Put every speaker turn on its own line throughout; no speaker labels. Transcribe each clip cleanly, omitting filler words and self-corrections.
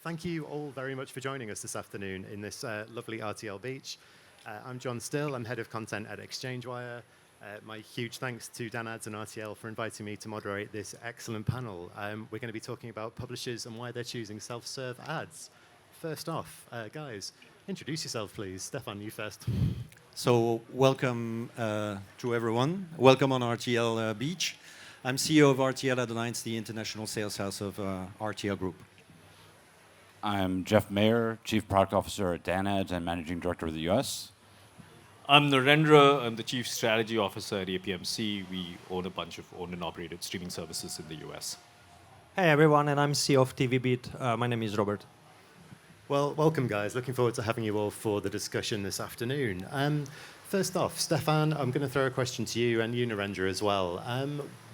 Thank you all very much for joining us this afternoon in this lovely RTL beach. I'm John Still, I'm Head of Content at ExchangeWire. My huge thanks to Dan Ads and RTL for inviting me to moderate this excellent panel. We're going to be talking about publishers and why they're choosing self-serve ads. First off, guys, introduce yourself please. Stephane, you first.
So welcome to everyone. Welcome on RTL Beach. I'm CEO of RTL AdAlliance, the international sales house of RTL Group.
I'm Jeff Mayer, Chief Product Officer at Dan Ads and Managing Director of the US.
I'm Narendra. I'm the Chief Strategy Officer at APMC. We own a bunch of owned and operated streaming services in the US.
Hey everyone, and I'm CEO of tvbeat. My name is Robert.
Well, welcome guys. Looking forward to having you all for the discussion this afternoon. First off, Stephane, I'm going to throw a question to you and you, Narendra, as well.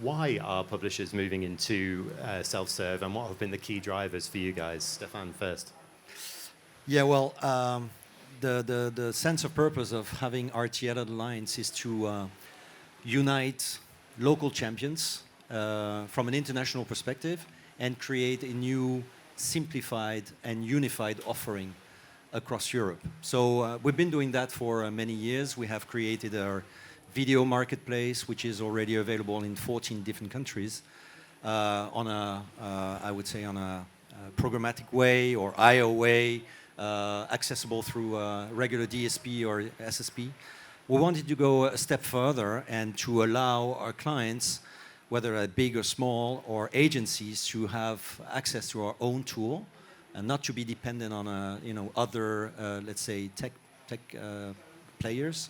Why are publishers moving into self-serve, and what have been the key drivers for you guys? Stephane, first.
Yeah, well, the sense of purpose of having RTL AdAlliance is to unite local champions from an international perspective and create a new, simplified and unified offering across Europe. So we've been doing that for many years. We have created our video marketplace, which is already available in 14 different countries on a, I would say, on a programmatic way or IO way, accessible through regular DSP or SSP. We wanted to go a step further and to allow our clients, whether big or small, or agencies, to have access to our own tool and not to be dependent on other, let's say, tech players,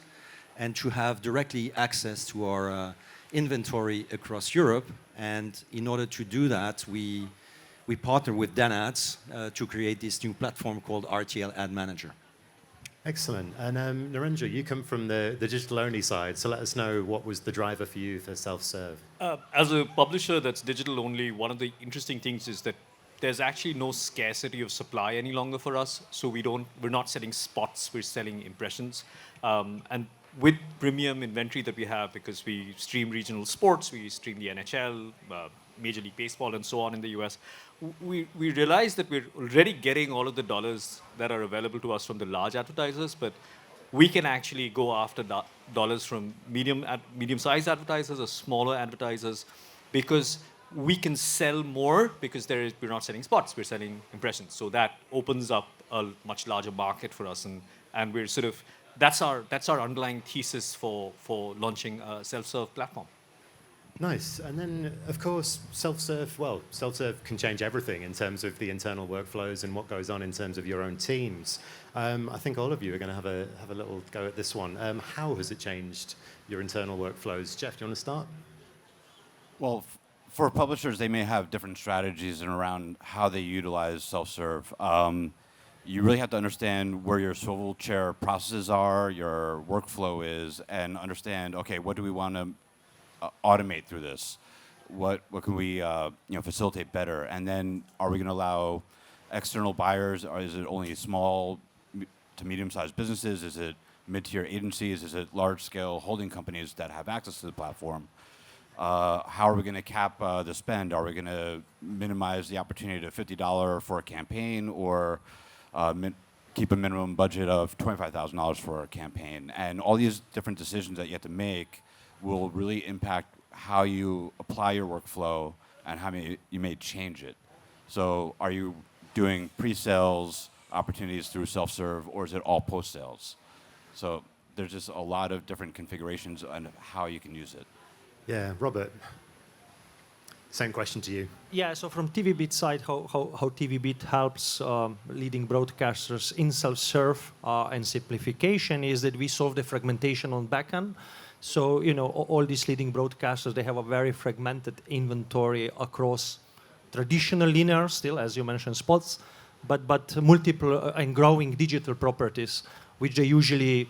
and to have directly access to our inventory across Europe. And in order to do that, we partner with Dan Ads to create this new platform called RTL Ad Manager.
Excellent. And Narendra, you come from the digital-only side, so let us know what was the driver for you for self-serve.
As a publisher that's digital-only, one of the interesting things is that there's actually no scarcity of supply any longer for us. So we're not selling spots, we're selling impressions. And with premium inventory that we have, because we stream regional sports, we stream the NHL, Major League Baseball, and so on in the US, we realize that we're already getting all of the dollars that are available to us from the large advertisers, but we can actually go after dollars from medium-sized advertisers or smaller advertisers, because we can sell more because we're not selling spots, we're selling impressions. So that opens up a much larger market for us, and we're sort of, that's our underlying thesis for launching a self-serve platform.
Nice. And then, of course, self-serve can change everything in terms of the internal workflows and what goes on in terms of your own teams. I think all of you are going to have a little go at this one. How has it changed your internal workflows? Jeff, do you want to start?
Well, for publishers, they may have different strategies around how they utilize self-serve. You really have to understand where your swivel chair processes are, your workflow is, and understand, okay, what do we want to automate through this? What can we facilitate better? And then are we going to allow external buyers, or is it only small to medium-sized businesses? Is it mid-tier agencies? Is it large-scale holding companies that have access to the platform? How are we going to cap the spend? Are we going to minimize the opportunity to $50 for a campaign, or keep a minimum budget of $25,000 for a campaign? And all these different decisions that you have to make will really impact how you apply your workflow and how you may change it. So are you doing pre-sales opportunities through self-serve, or is it all post-sales? So there's just a lot of different configurations on how you can use it.
Yeah, Robert, same question to you.
Yeah, so from tvbeat side, how tvbeat helps leading broadcasters in self-serve and simplification is that we solve the fragmentation on backend. So, all these leading broadcasters, they have a very fragmented inventory across traditional linear, still, as you mentioned, spots, but multiple and growing digital properties, which they usually,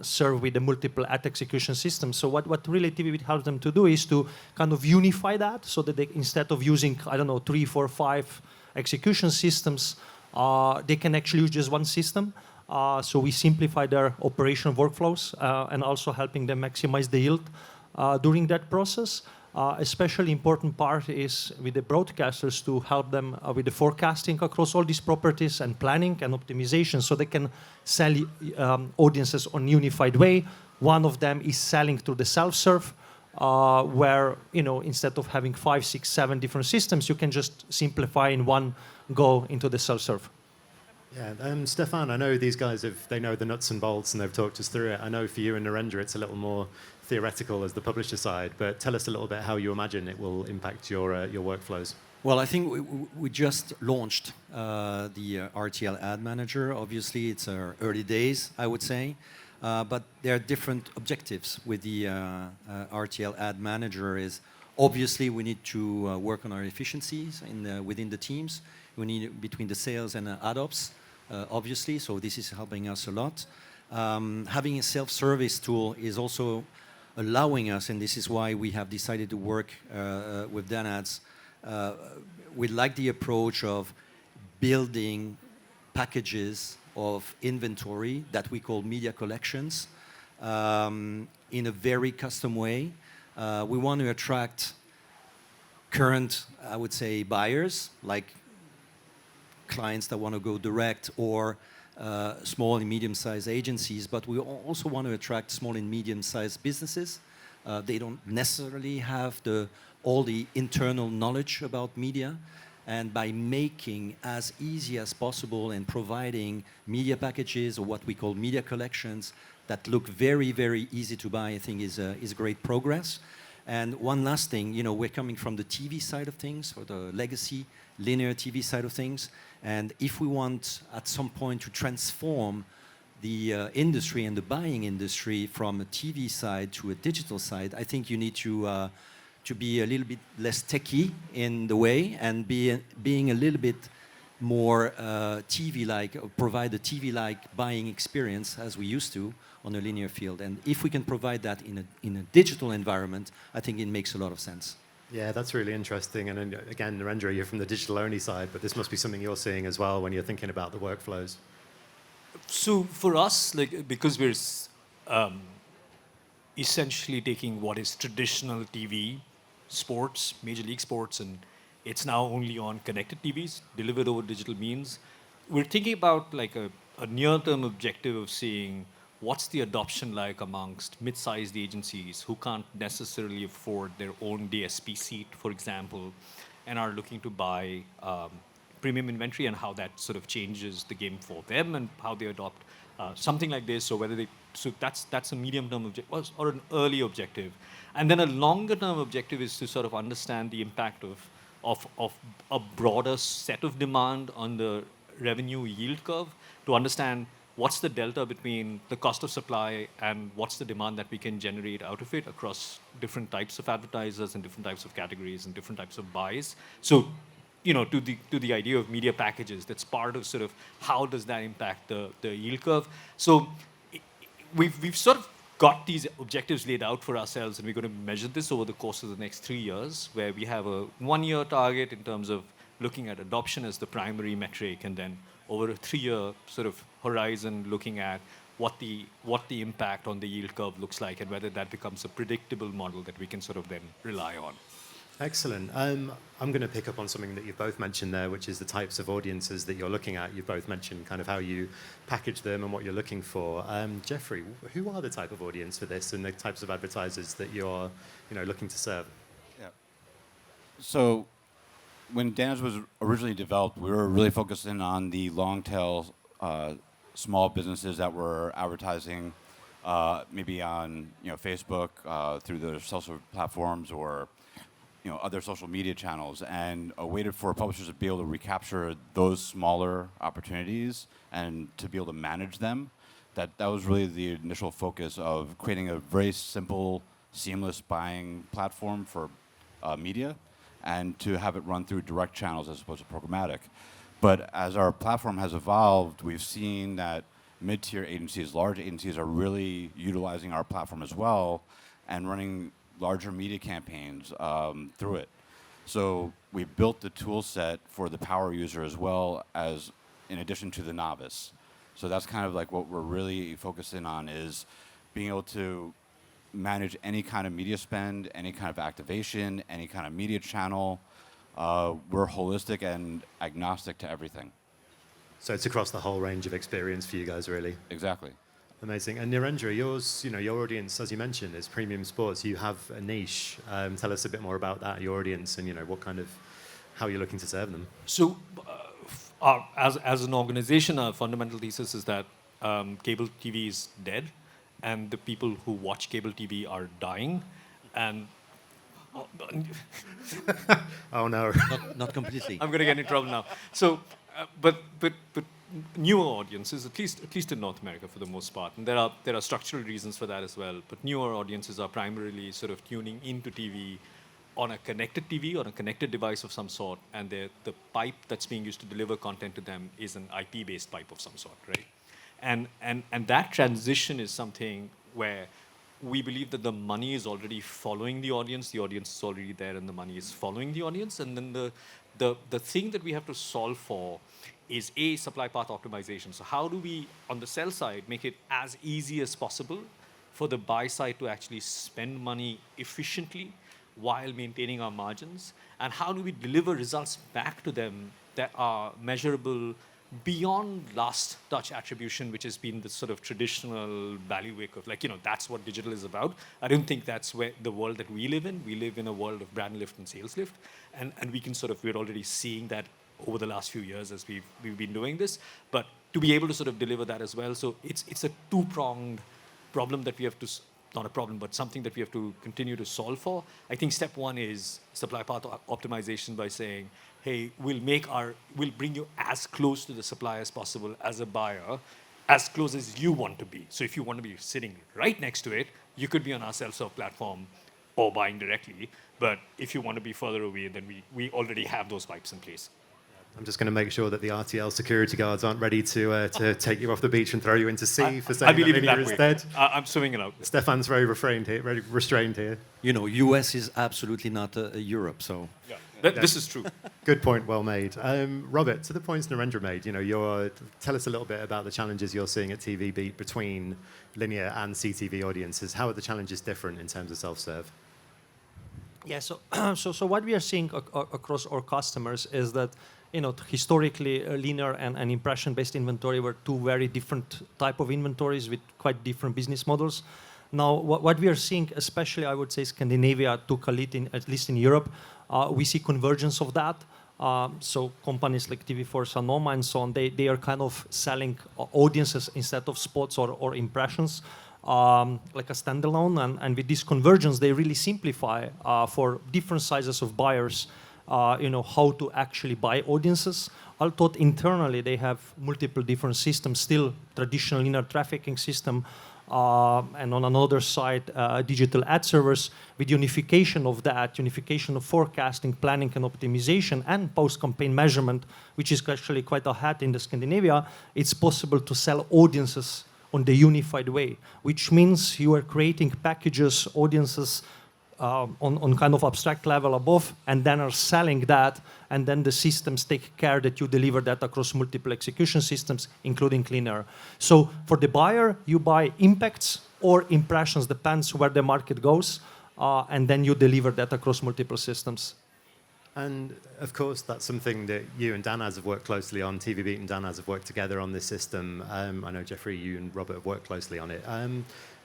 serve with the multiple ad execution systems. So what really tvbeat helps them to do is to kind of unify that, so that they, instead of using, 3, 4, 5 execution systems, they can actually use just one system. So we simplify their operational workflows and also helping them maximize the yield during that process. Especially important part is with the broadcasters to help them with the forecasting across all these properties and planning and optimization so they can sell audiences on unified way. One of them is selling through the self-serve, where instead of having 5, 6, 7 different systems, you can just simplify in one go into the self-serve.
Yeah, Stephane, I know these guys they know the nuts and bolts and they've talked us through it. I know for you and Narendra it's a little more theoretical as the publisher side, but tell us a little bit how you imagine it will impact your workflows.
Well, I think we just launched the RTL Ad Manager. Obviously, it's our early days, I would say. But there are different objectives with the RTL Ad Manager. Is obviously we need to work on our efficiencies within the teams. We need between the sales and ad ops, obviously. So this is helping us a lot. Having a self-service tool is also allowing us, and this is why we have decided to work with DanAds. We like the approach of building packages of inventory that we call media collections in a very custom way. We want to attract current, I would say, buyers, like clients that want to go direct or small and medium-sized agencies, but we also want to attract small and medium-sized businesses. They don't necessarily have all the internal knowledge about media. And by making as easy as possible and providing media packages or what we call media collections that look very, very easy to buy, I think is great progress. And one last thing, we're coming from the TV side of things, or the legacy linear TV side of things. And if we want at some point to transform the industry and the buying industry from a TV side to a digital side, I think you need to be a little bit less techy in the way and being a little bit more TV-like, provide a TV-like buying experience as we used to on a linear field. And if we can provide that in a digital environment, I think it makes a lot of sense.
Yeah, that's really interesting. And again, Narendra, you're from the digital-only side, but this must be something you're seeing as well when you're thinking about the workflows.
So for us, because we're essentially taking what is traditional TV, sports, Major League Sports, and it's now only on connected TVs, delivered over digital means. We're thinking about a near-term objective of seeing what's the adoption like amongst mid-sized agencies who can't necessarily afford their own DSP seat, for example, and are looking to buy premium inventory, and how that sort of changes the game for them and how they adopt something like this, or so that's a medium-term objective or an early objective. And then a longer-term objective is to sort of understand the impact of a broader set of demand on the revenue yield curve, to understand what's the delta between the cost of supply and what's the demand that we can generate out of it across different types of advertisers and different types of categories and different types of buys. So, to the idea of media packages, that's part of sort of how does that impact the yield curve. So we've sort of got these objectives laid out for ourselves, and we're going to measure this over the course of the next 3 years, where we have a 1-year target in terms of looking at adoption as the primary metric, and then over a 3-year sort of horizon, looking at what the impact on the yield curve looks like, and whether that becomes a predictable model that we can sort of then rely on.
Excellent. I'm going to pick up on something that you've both mentioned there, which is the types of audiences that you're looking at. You've both mentioned kind of how you package them and what you're looking for. Jeffrey, who are the type of audience for this and the types of advertisers that you're looking to serve?
Yeah. So when DanAds was originally developed, we were really focusing on the long tail small businesses that were advertising maybe on Facebook through their social platforms, or other social media channels, and waited for publishers to be able to recapture those smaller opportunities and to be able to manage them. That was really the initial focus of creating a very simple, seamless buying platform for media, and to have it run through direct channels as opposed to programmatic. But as our platform has evolved, we've seen that mid-tier agencies, large agencies, are really utilizing our platform as well and running larger media campaigns through it. So we built the tool set for the power user as well as in addition to the novice. So that's kind of like what we're really focusing on, is being able to manage any kind of media spend, any kind of activation, any kind of media channel. We're holistic and agnostic to everything.
So it's across the whole range of experience for you guys, really.
Exactly.
Amazing. And Narendra, your audience, as you mentioned, is premium sports. You have a niche. Tell us a bit more about that, your audience, and how you're looking to serve them.
So, as an organization, our fundamental thesis is that cable TV is dead, and the people who watch cable TV are dying, and
Oh no.
Not completely.
I'm going to get in trouble now. So, but newer audiences, at least in North America for the most part, and there are structural reasons for that as well. But newer audiences are primarily sort of tuning into TV on a connected TV, on a connected device of some sort, and the pipe that's being used to deliver content to them is an IP-based pipe of some sort, right? And that transition is something where we believe that the money is already following the audience is already there, and the money is following the audience. And then the thing that we have to solve for is supply path optimization. So how do we, on the sell side, make it as easy as possible for the buy side to actually spend money efficiently while maintaining our margins? And how do we deliver results back to them that are measurable beyond last touch attribution, which has been the sort of traditional bailiwick of that's what digital is about. I don't think that's where the world that we live in. We live in a world of brand lift and sales lift. And we can we're already seeing that over the last few years as we've been doing this. But to be able to sort of deliver that as well. So it's a two-pronged problem that we have to, not a problem, but something that we have to continue to solve for. I think step one is supply path optimization by saying, hey, we'll bring you as close to the supply as possible as a buyer, as close as you want to be. So if you want to be sitting right next to it, you could be on our self-serve platform or buying directly. But if you want to be further away, then we already have those pipes in place.
I'm just going to make sure that the RTL security guards aren't ready to take you off the beach and throw you into sea for saying
I believe
that
in
Linear
that
is
way.
dead.
I'm swimming it out.
Stephane's very very restrained here.
US is absolutely not Europe, so.
Yeah. This is true.
Good point, well made. Robert, to the points Narendra made, tell us a little bit about the challenges you're seeing at tvbeat between linear and CTV audiences. How are the challenges different in terms of self-serve?
Yeah, so what we are seeing across our customers is that historically linear and impression-based inventory were two very different type of inventories with quite different business models. Now, what we are seeing, especially I would say Scandinavia took a lead at least in Europe, we see convergence of that. So companies like TV4, Sanoma and so on, they are kind of selling audiences instead of spots or impressions. Like a standalone, and with this convergence, they really simplify for different sizes of buyers, how to actually buy audiences. Although internally they have multiple different systems, still traditional linear trafficking system, and on another side, digital ad servers. With unification of that, unification of forecasting, planning, and optimization, and post-campaign measurement, which is actually quite ahead in the Scandinavia, it's possible to sell audiences on the unified way, which means you are creating packages, audiences on kind of abstract level above, and then are selling that, and then the systems take care that you deliver that across multiple execution systems, including linear. So for the buyer, you buy impacts or impressions, depends where the market goes, and then you deliver that across multiple systems.
And of course, that's something that you and Danaz have worked closely on. tvbeat and Danaz have worked together on this system. I know, Jeffrey, you and Robert have worked closely on it.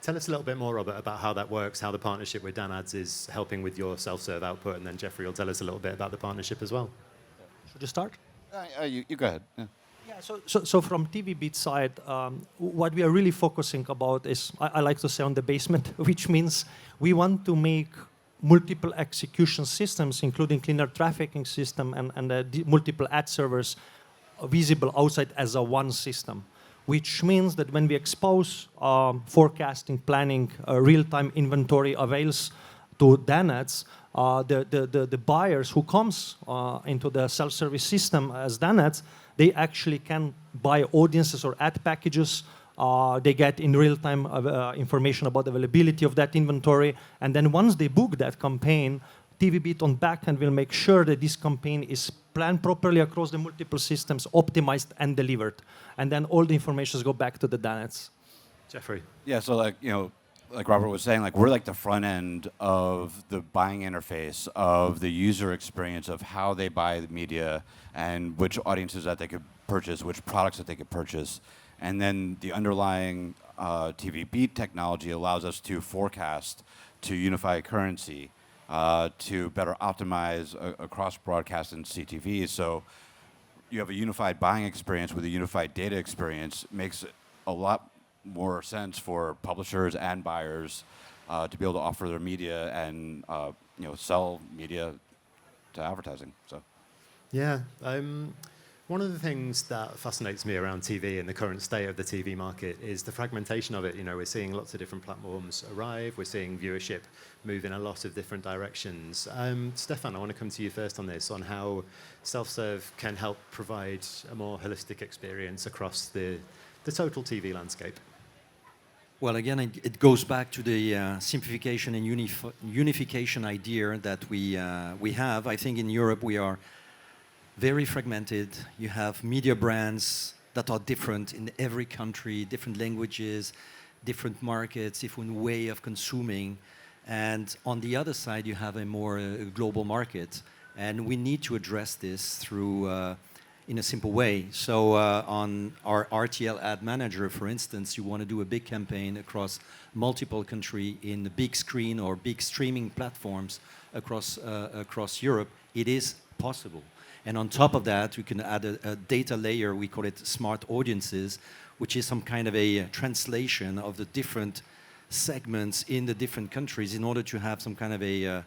Tell us a little bit more, Robert, about how that works, how the partnership with Danaz is helping with your self-serve output, and then Jeffrey will tell us a little bit about the partnership as well.
Should you start?
You go ahead. Yeah.
Yeah, so from tvbeat side, what we are really focusing about is, I like to say on the basement, which means we want to make multiple execution systems, including linear trafficking system and multiple ad servers, visible outside as a one system, which means that when we expose forecasting, planning, real-time inventory avails to Danads, the buyers who comes into the self-service system as Danads, they actually can buy audiences or ad packages. They get in real-time information about availability of that inventory. And then once they book that campaign, tvbeat on backend will make sure that this campaign is planned properly across the multiple systems, optimized and delivered. And then all the information go back to the Danads.
Jeffrey.
Yeah, so like Robert was saying, like we're like the front end of the buying interface, of the user experience of how they buy the media and which audiences that they could purchase, which products that they could purchase. And then the underlying tvbeat technology allows us to forecast, to unify currency, to better optimize across broadcast and CTV. So you have a unified buying experience with a unified data experience. Makes a lot more sense for publishers and buyers to be able to offer their media and sell media to advertising. So,
Yeah. One of the things that fascinates me around TV and the current state of the TV market is the fragmentation of it. You know, we're seeing lots of different platforms arrive. We're seeing viewership move in a lot of different directions. Stephane, I want to come to you first on this, on how self-serve can help provide a more holistic experience across the total TV landscape.
Well, again, it goes back to the simplification and unification idea that we have. I think in Europe we are very fragmented. You have media brands that are different in every country, different languages, different markets, different way of consuming. And on the other side, you have a more global market. And we need to address this through, in a simple way. So on our RTL Ad Manager, for instance, you want to do a big campaign across multiple countries in the big screen or big streaming platforms across Europe. It is possible. And on top of that, we can add a data layer, we call it smart audiences, which is some kind of a translation of the different segments in the different countries in order to have some kind of a,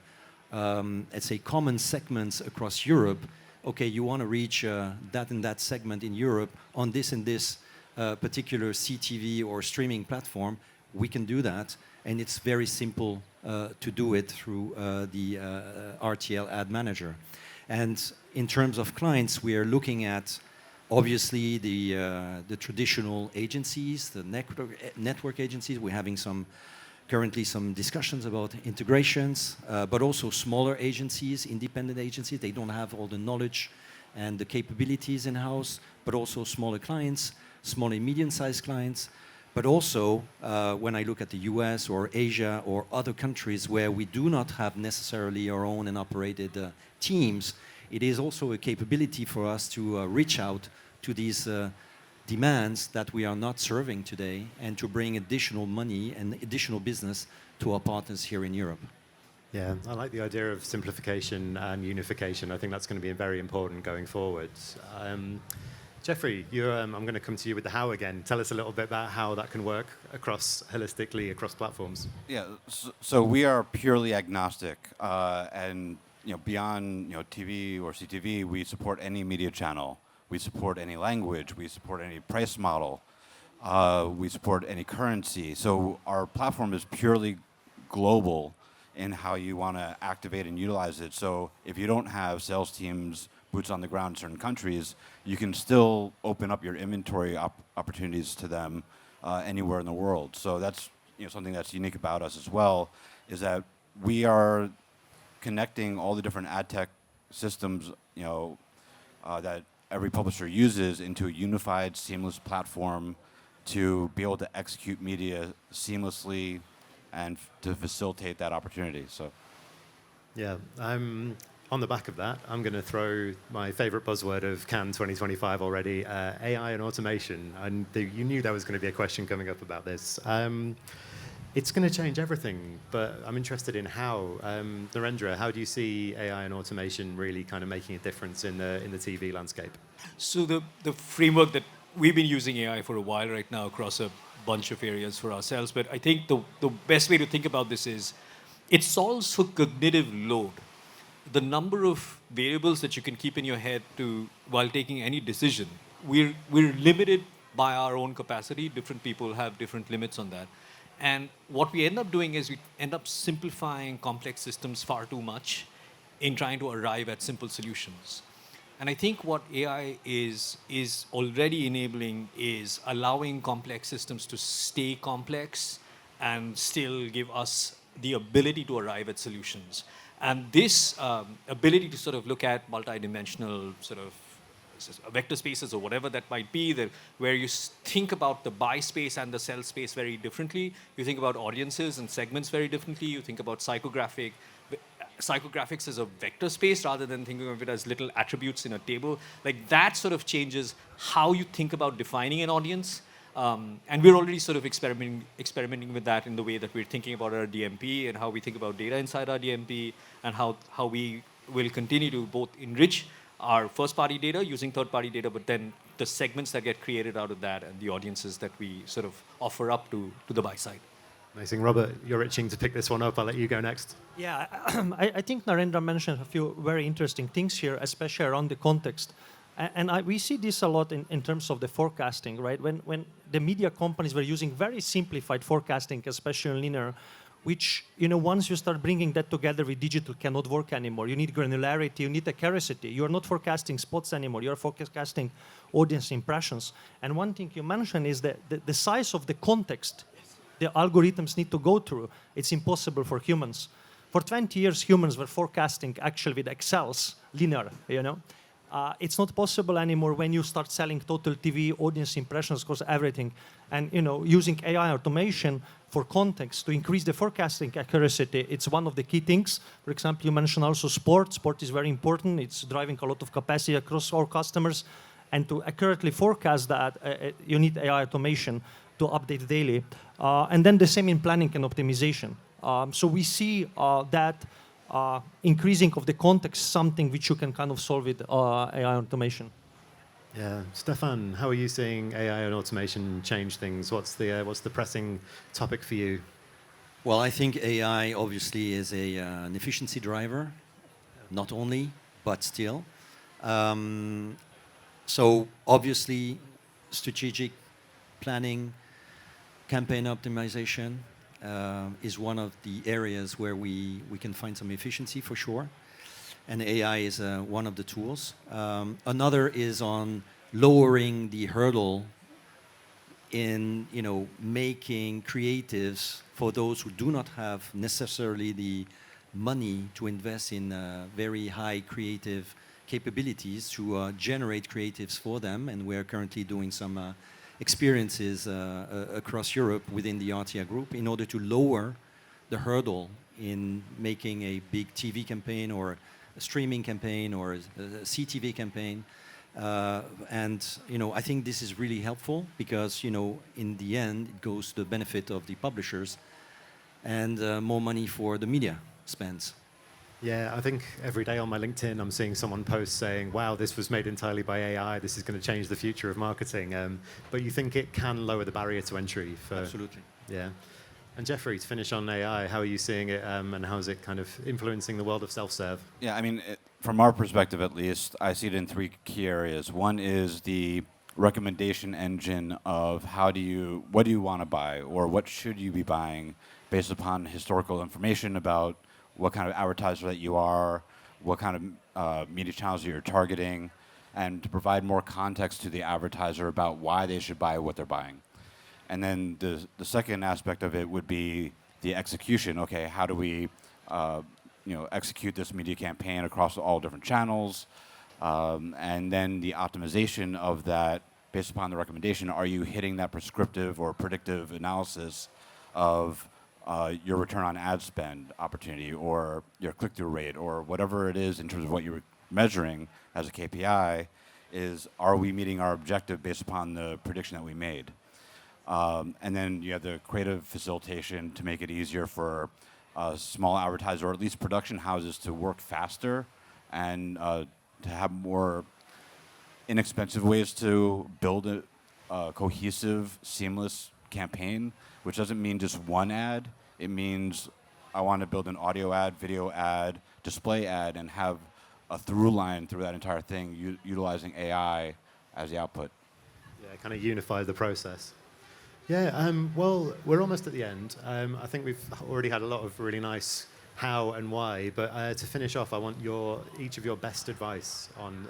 let's say, common segments across Europe. Okay, you want to reach that and that segment in Europe on this and this particular CTV or streaming platform. We can do that, and it's very simple to do it through the RTL Ad Manager. And in terms of clients, we are looking at obviously the traditional agencies, the network agencies. We're having currently some discussions about integrations, but also smaller agencies, independent agencies. They don't have all the knowledge and the capabilities in-house, but also smaller clients, small and medium-sized clients. But also, when I look at the US or Asia or other countries where we do not have necessarily our own and operated teams, it is also a capability for us to reach out to these demands that we are not serving today and to bring additional money and additional business to our partners here in Europe.
Yeah, I like the idea of simplification and unification. I think that's going to be very important going forward. Jeffrey, I'm going to come to you with the how again. Tell us a little bit about how that can work holistically across platforms.
Yeah, so we are purely agnostic, and beyond TV or CTV, we support any media channel. We support any language. We support any price model. We support any currency. So our platform is purely global in how you want to activate and utilize it. So if you don't have sales teams, boots on the ground in certain countries, you can still open up your inventory opportunities to them anywhere in the world. So that's something that's unique about us as well, is that we are connecting all the different ad tech systems that every publisher uses into a unified, seamless platform to be able to execute media seamlessly and to facilitate that opportunity. So,
yeah, on the back of that, I'm going to throw my favorite buzzword of Cannes 2025 already, AI and automation. And you knew there was going to be a question coming up about this. It's going to change everything, but I'm interested in how. Narendra, how do you see AI and automation really kind of making a difference in the TV landscape?
So the framework that we've been using AI for a while right now across a bunch of areas for ourselves, but I think the best way to think about this is it solves for cognitive load. The number of variables that you can keep in your head while taking any decision, we're limited by our own capacity. Different people have different limits on that. And what we end up doing is we end up simplifying complex systems far too much in trying to arrive at simple solutions. And I think what AI is already enabling is allowing complex systems to stay complex and still give us the ability to arrive at solutions. And this ability to sort of look at multidimensional sort of vector spaces or whatever that might be, where you think about the buy space and the sell space very differently. You think about audiences and segments very differently. You think about psychographics as a vector space rather than thinking of it as little attributes in a table. Like that sort of changes how you think about defining an audience. And we're already sort of experimenting with that in the way that we're thinking about our DMP and how we think about data inside our DMP, and how we will continue to both enrich our first-party data using third-party data, but then the segments that get created out of that and the audiences that we sort of offer up to the buy side.
Amazing. Robert, you're itching to pick this one up. I'll let you go next.
Yeah, I think Narendra mentioned a few very interesting things here, especially around the context. And we see this a lot in terms of the forecasting, right? When the media companies were using very simplified forecasting, especially in linear, which, once you start bringing that together with digital, cannot work anymore. You need granularity, you need accuracy. You're not forecasting spots anymore, you're forecasting audience impressions. And one thing you mentioned is that the size of the context the algorithms need to go through, it's impossible for humans. For 20 years, humans were forecasting actually with Excel's linear, It's not possible anymore when you start selling total TV, audience impressions, because everything. And using AI automation for context to increase the forecasting accuracy, it's one of the key things. For example, you mentioned also sport. Sport is very important. It's driving a lot of capacity across our customers. And to accurately forecast that, you need AI automation to update daily. And then the same in planning and optimization. So we see that increasing of the context, something which you can kind of solve with AI automation.
Yeah, Stephane, how are you seeing AI and automation change things? What's the pressing topic for you?
Well, I think AI obviously is an efficiency driver, not only, but still. So obviously, strategic planning, campaign optimization is one of the areas where we can find some efficiency for sure. And AI is one of the tools. Another is on lowering the hurdle in making creatives for those who do not have necessarily the money to invest in very high creative capabilities to generate creatives for them. And we're currently doing some experiences across Europe within the RTL group in order to lower the hurdle in making a big TV campaign or a streaming campaign or a CTV campaign. And I think this is really helpful because in the end it goes to the benefit of the publishers and more money for the media spends.
Yeah, I think every day on my LinkedIn I'm seeing someone post saying, wow, this was made entirely by AI, this is going to change the future of marketing. But you think it can lower the barrier to entry for...
Absolutely.
Yeah. And Jeffrey, to finish on AI, how are you seeing it and how is it kind of influencing the world of self-serve?
Yeah, I mean, from our perspective at least, I see it in three key areas. One is the recommendation engine of what do you want to buy or what should you be buying based upon historical information about what kind of advertiser that you are, what kind of media channels you're targeting, and to provide more context to the advertiser about why they should buy what they're buying. And then the second aspect of it would be the execution. Okay, how do we execute this media campaign across all different channels? And then the optimization of that based upon the recommendation. Are you hitting that prescriptive or predictive analysis of your return on ad spend opportunity or your click-through rate or whatever it is in terms of what you're measuring as a KPI? Are we meeting our objective based upon the prediction that we made? And then you have the creative facilitation to make it easier for small advertisers or at least production houses to work faster and to have more inexpensive ways to build a cohesive, seamless campaign, which doesn't mean just one ad. It means I want to build an audio ad, video ad, display ad, and have a through line through that entire thing, utilizing AI as the output.
Yeah, kind of unify the process. Yeah, well, we're almost at the end. I think we've already had a lot of really nice how and why, but to finish off, I want each of your best advice on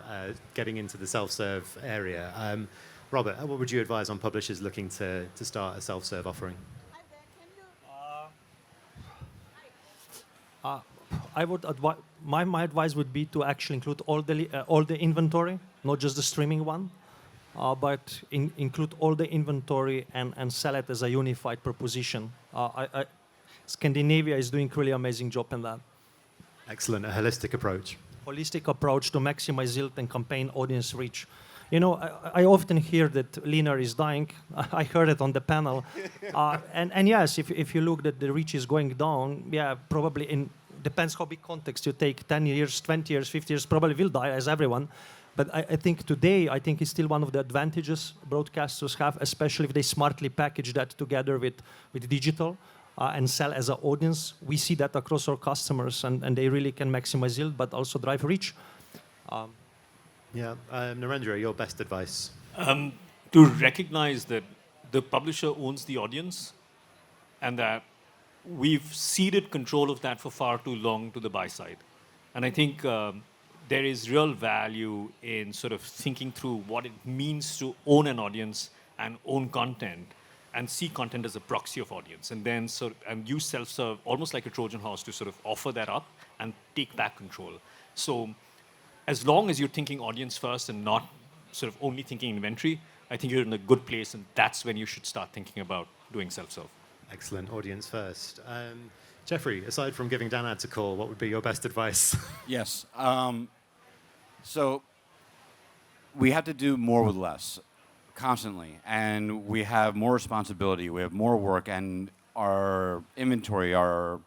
getting into the self-serve area. Robert, what would you advise on publishers looking to start a self-serve offering?
I would my advice would be to actually include all the inventory not just the streaming one, but include all the inventory and sell it as a unified proposition. Scandinavia is doing really amazing job in that.
Excellent, a holistic approach.
Holistic approach to maximize yield and campaign audience reach. You know, I often hear that linear is dying. I heard it on the panel. And yes, if you look that the reach is going down, yeah, probably depends how big context you take, 10 years, 20 years, 50 years, probably will die as everyone. But I think today, I think it's still one of the advantages broadcasters have, especially if they smartly package that together with digital and sell as an audience. We see that across our customers, and they really can maximize yield, but also drive reach.
Narendra, your best advice?
To recognize that the publisher owns the audience and that we've ceded control of that for far too long to the buy side. And I think there is real value in sort of thinking through what it means to own an audience and own content and see content as a proxy of audience, and then and use self-serve almost like a Trojan horse to sort of offer that up and take back control. So as long as you're thinking audience first and not sort of only thinking inventory, I think you're in a good place, and that's when you should start thinking about doing self-serve.
Excellent, audience first. Jeffrey, aside from giving Dan Ads a call, what would be your best advice?
Yes. So we have to do more with less constantly, and we have more responsibility, we have more work, and our inventory, our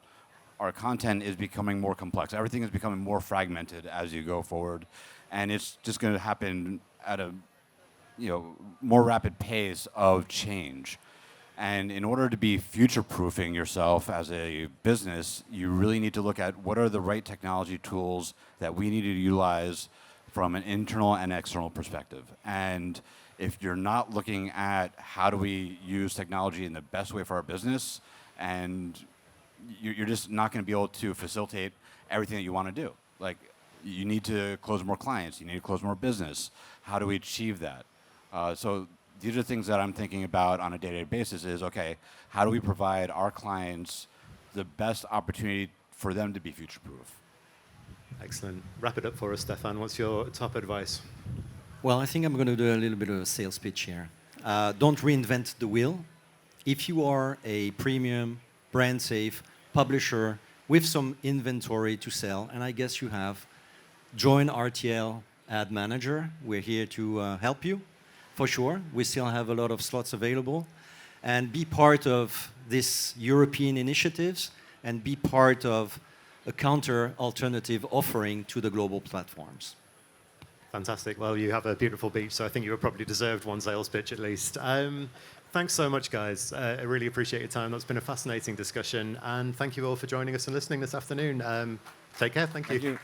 content is becoming more complex. Everything is becoming more fragmented as you go forward, and it's just going to happen at a more rapid pace of change. And in order to be future-proofing yourself as a business, you really need to look at what are the right technology tools that we need to utilize from an internal and external perspective. And if you're not looking at how do we use technology in the best way for our business, and you're just not going to be able to facilitate everything that you want to do. Like, you need to close more clients, you need to close more business. How do we achieve that? So these are things that I'm thinking about on a day-to-day basis is, okay, how do we provide our clients the best opportunity for them to be future-proof?
Excellent. Wrap it up for us, Stephane. What's your top advice?
Well, I think I'm going to do a little bit of a sales pitch here. Don't reinvent the wheel. If you are a premium, brand-safe publisher with some inventory to sell, and I guess you have, join RTL Ad Manager. We're here to help you, for sure. We still have a lot of slots available. And be part of this European initiatives and be part of a counter-alternative offering to the global platforms.
Fantastic. Well, you have a beautiful beach, so I think you probably deserved one sales pitch at least. Thanks so much, guys. I really appreciate your time. That's been a fascinating discussion. And thank you all for joining us and listening this afternoon. Take care. Thank you.